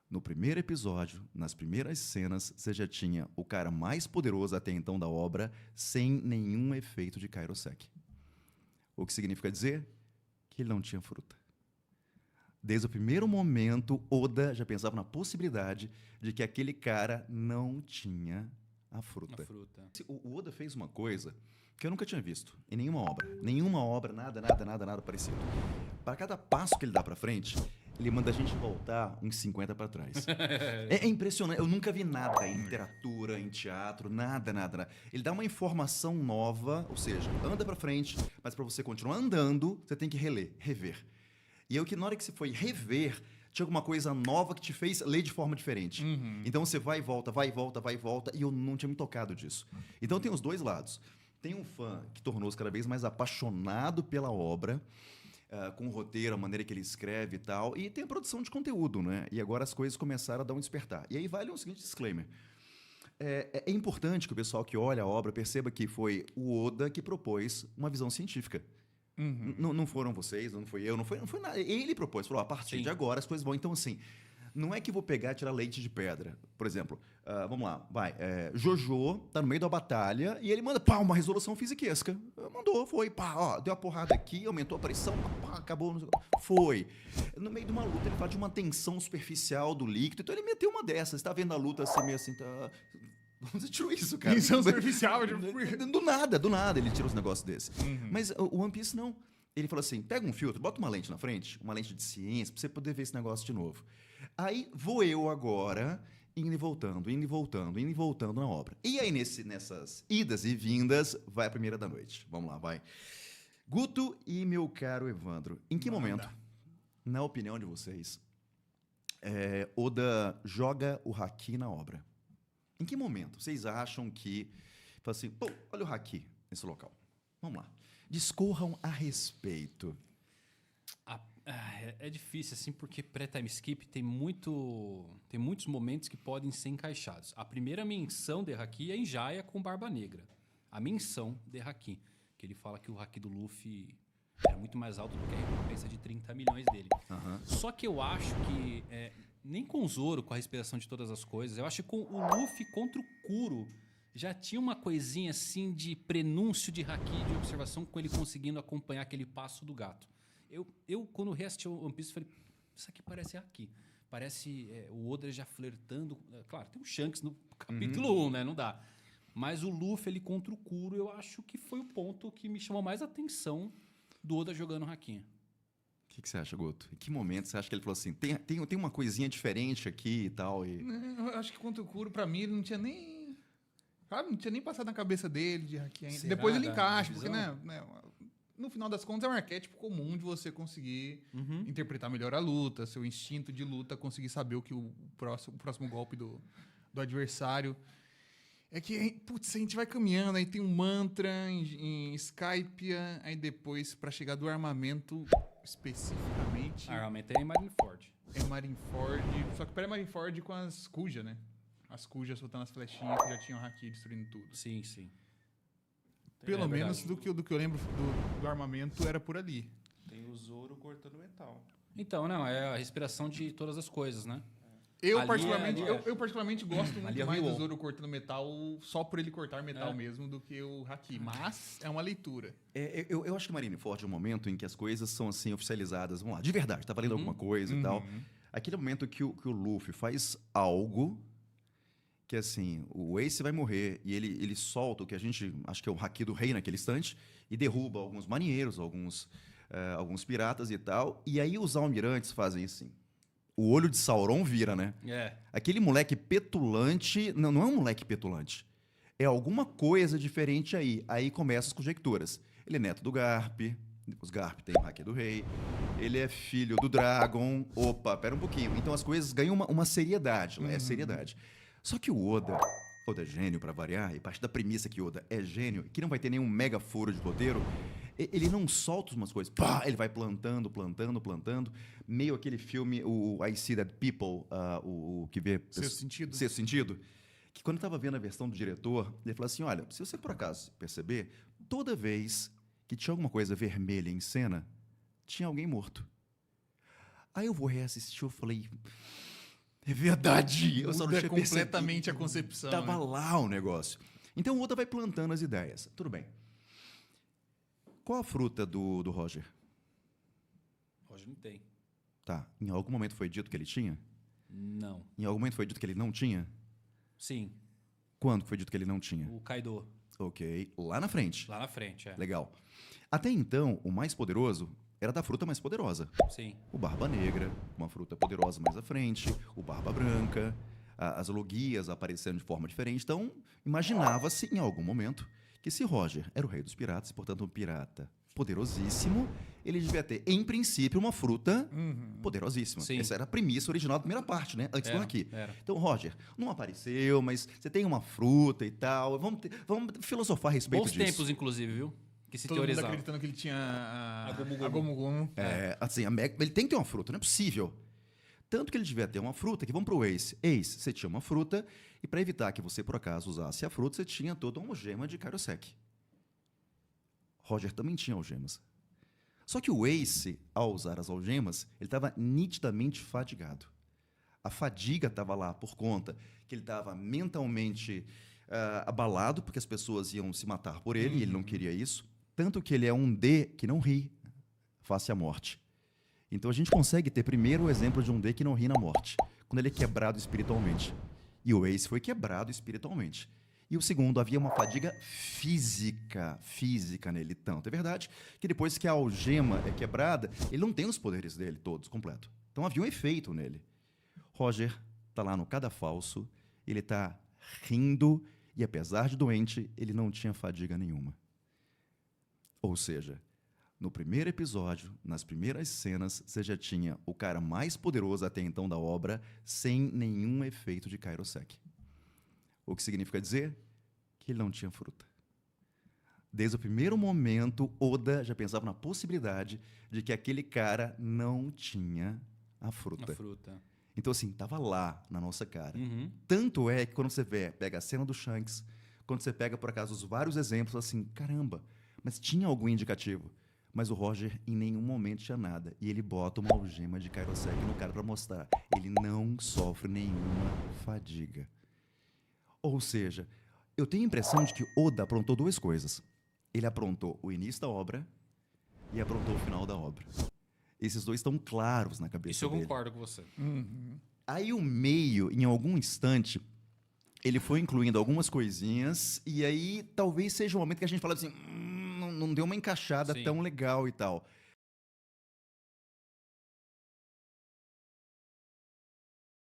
No primeiro episódio, nas primeiras cenas, você já tinha o cara mais poderoso até então da obra sem nenhum efeito de Kairosek. O que significa dizer que ele não tinha fruta. Desde o primeiro momento, Oda já pensava na possibilidade de que aquele cara não tinha a fruta. O Oda fez uma coisa que eu nunca tinha visto em nenhuma obra. Nenhuma obra, nada parecido. Para cada passo que ele dá para frente, ele manda a gente voltar uns 50 para trás. É impressionante. Eu nunca vi nada em literatura, em teatro, nada. Ele dá uma informação nova, ou seja, anda para frente, mas para você continuar andando, você tem que rever. E eu que na hora que você foi rever, tinha alguma coisa nova que te fez ler de forma diferente. Então você vai e volta, e eu não tinha me tocado disso. Então tem os dois lados. Tem um fã que tornou-se cada vez mais apaixonado pela obra, com o roteiro, a maneira que ele escreve e tal, e tem a produção de conteúdo, né? E agora as coisas começaram a dar um despertar. E aí vale um seguinte disclaimer. É importante que o pessoal que olha a obra perceba que foi o Oda que propôs uma visão científica. Não foram vocês, não foi eu, não foi nada. Ele propôs, falou, a partir de agora as coisas vão. Então, assim, não é que vou pegar e tirar leite de pedra. Por exemplo, vamos lá, Jojo tá no meio da batalha e ele manda, uma resolução fisiquesca. Mandou, foi, deu uma porrada aqui, aumentou a pressão, acabou. Foi. No meio de uma luta, ele fala de uma tensão superficial do líquido, então ele meteu uma dessas. Você tá vendo a luta assim, meio assim, tá... Você tirou isso, cara. Tensão superficial. Do nada ele tira uns negócios desses. Mas o One Piece não. Ele falou assim, pega um filtro, bota uma lente na frente, uma lente de ciência, pra você poder ver esse negócio de novo. Aí vou eu agora indo e voltando na obra. E aí nessas idas e vindas, vai a primeira da noite. Vamos lá, vai. Guto e meu caro Evandro, em que momento, na opinião de vocês, Oda joga o haki na obra? Em que momento vocês acham que... Fala assim, olha o haki nesse local. Vamos lá. Discorram a respeito. É difícil, assim, porque pré-time skip tem muitos momentos que podem ser encaixados. A primeira menção de haki é em Jiraiya com Barba Negra. A menção de haki. Que ele fala que o haki do Luffy era muito mais alto do que a recompensa de 30 milhões dele. Só que eu acho que... nem com o Zoro, com a respiração de todas as coisas, eu acho que com o Luffy contra o Kuro já tinha uma coisinha assim de prenúncio de haki, de observação, com ele conseguindo acompanhar aquele passo do gato. Eu quando reassisti o One Piece, falei, isso aqui parece haki. Parece o Oda já flertando. Claro, tem o Shanks no capítulo 1, né? Não dá. Mas o Luffy, ele contra o Kuro, eu acho que foi o ponto que me chamou mais atenção do Oda jogando haki. O que você acha, Guto? Em que momento você acha que ele falou assim, tem uma coisinha diferente aqui e tal? Eu acho que contra o Kuro, pra mim, ele não tinha nem... Sabe, não tinha nem passado na cabeça dele de haki ainda. Será Depois ele da encaixa, divisão? porque, né, no final das contas, é um arquétipo comum de você conseguir interpretar melhor a luta, seu instinto de luta, conseguir saber o que o próximo golpe do adversário... É que, putz, a gente vai caminhando, aí tem um mantra em Skypiea, aí depois, pra chegar do armamento especificamente... Armamento é em Marineford. É Marineford, só que pera Marineford com as Kuja, né? As Kuja soltando as flechinhas que já tinham haki destruindo tudo. Sim, sim. Pelo menos verdade. do que eu lembro do armamento era por ali. Tem o Zoro cortando metal. Então, não, é a respiração de todas as coisas, né? Eu, Ali particularmente, gosto Ali muito é mais do Ryo. Zoro cortando metal só por ele cortar metal mesmo do que o haki. Mas é uma leitura. Eu acho que Marineford é um momento em que as coisas são assim oficializadas. Vamos lá, de verdade, tá valendo alguma coisa e tal. Aquele momento que o Luffy faz algo que, assim, o Ace vai morrer e ele solta o que a gente acho que é o haki do rei naquele instante e derruba alguns marinheiros, alguns piratas e tal. E aí os almirantes fazem assim. O olho de Sauron vira, né? Aquele moleque petulante... Não é um moleque petulante. É alguma coisa diferente aí. Aí começam as conjecturas. Ele é neto do Garp. Os Garp tem o haki do rei. Ele é filho do Dragon. Opa, pera um pouquinho. Então as coisas ganham uma seriedade. É seriedade. Só que o Oda é gênio pra variar. E parte da premissa que Oda é gênio, que não vai ter nenhum mega furo de roteiro... Ele não solta umas coisas, ele vai plantando, meio aquele filme, o I See That People, o que vê... Sexto Sentido. Que quando eu estava vendo a versão do diretor, ele falou assim, olha, se você por acaso perceber, toda vez que tinha alguma coisa vermelha em cena, tinha alguém morto. Aí eu vou reassistir, eu falei... É verdade! Eu só não Muda tinha completamente percebido. a concepção. Tava né? lá o negócio. Então o Oda vai plantando as ideias. Tudo bem. Qual a fruta do Roger? Hoje não tem. Tá. Em algum momento foi dito que ele tinha? Não. Em algum momento foi dito que ele não tinha? Sim, Quando foi dito que ele não tinha? o Kaido, Ok. Lá na frente. lá na frente, é. Legal. Até então, o mais poderoso era da fruta mais poderosa. Sim. O Barba Negra, uma fruta poderosa mais à frente. O Barba Branca. As logias aparecendo de forma diferente. Então, imaginava-se em algum momento que se Roger era o rei dos piratas, e, portanto, um pirata poderosíssimo, ele devia ter, em princípio, uma fruta poderosíssima. Sim. Essa era a premissa original da primeira parte, né? Antes do Era, aqui. era. Então, Roger, não apareceu, mas você tem uma fruta e tal. Vamos filosofar a respeito Bons disso. tempos, inclusive, viu? Que se Todo mundo teorizava. acreditando que ele tinha A Gomu Gomu. a Gomu Gomu. Assim, ele tem que ter uma fruta, não é possível. Tanto que ele devia ter uma fruta, que vamos pro Ace. Ace, você tinha uma fruta, e para evitar que você, por acaso, usasse a fruta, você tinha toda uma algema de Kairosek. Roger também tinha algemas. Só que o Ace, ao usar as algemas, ele estava nitidamente fadigado. A fadiga estava lá por conta que ele estava mentalmente abalado, porque as pessoas iam se matar por ele, e ele não queria isso. Tanto que ele é um D que não ri face à morte. Então a gente consegue ter primeiro o exemplo de um D que não ri na morte, quando ele é quebrado espiritualmente. E o Ace foi quebrado espiritualmente. E o segundo, havia uma fadiga física nele. Tanto é verdade que depois que a algema é quebrada, ele não tem os poderes dele todos, completo. Então havia um efeito nele. Roger está lá no cadafalso, ele está rindo, e apesar de doente, ele não tinha fadiga nenhuma. Ou seja, no primeiro episódio, nas primeiras cenas, você já tinha o cara mais poderoso até então da obra, sem nenhum efeito de Kairosek. O que significa dizer que ele não tinha fruta. Desde o primeiro momento, Oda já pensava na possibilidade de que aquele cara não tinha a fruta. A fruta. Então, assim, estava lá na nossa cara. Uhum. Tanto é que quando você pega a cena do Shanks, quando você pega, por acaso, os vários exemplos, assim, caramba, mas tinha algum indicativo. Mas o Roger em nenhum momento tinha nada. E ele bota uma algema de Kairosek no cara para mostrar. Ele não sofre nenhuma fadiga. Ou seja, eu tenho a impressão de que Oda aprontou duas coisas. Ele aprontou o início da obra e aprontou o final da obra. Esses dois estão claros na cabeça Isso eu dele. concordo com você. Aí o meio, em algum instante, ele foi incluindo algumas coisinhas e aí talvez seja o momento que a gente fala assim, não deu uma encaixada Sim. tão legal e tal.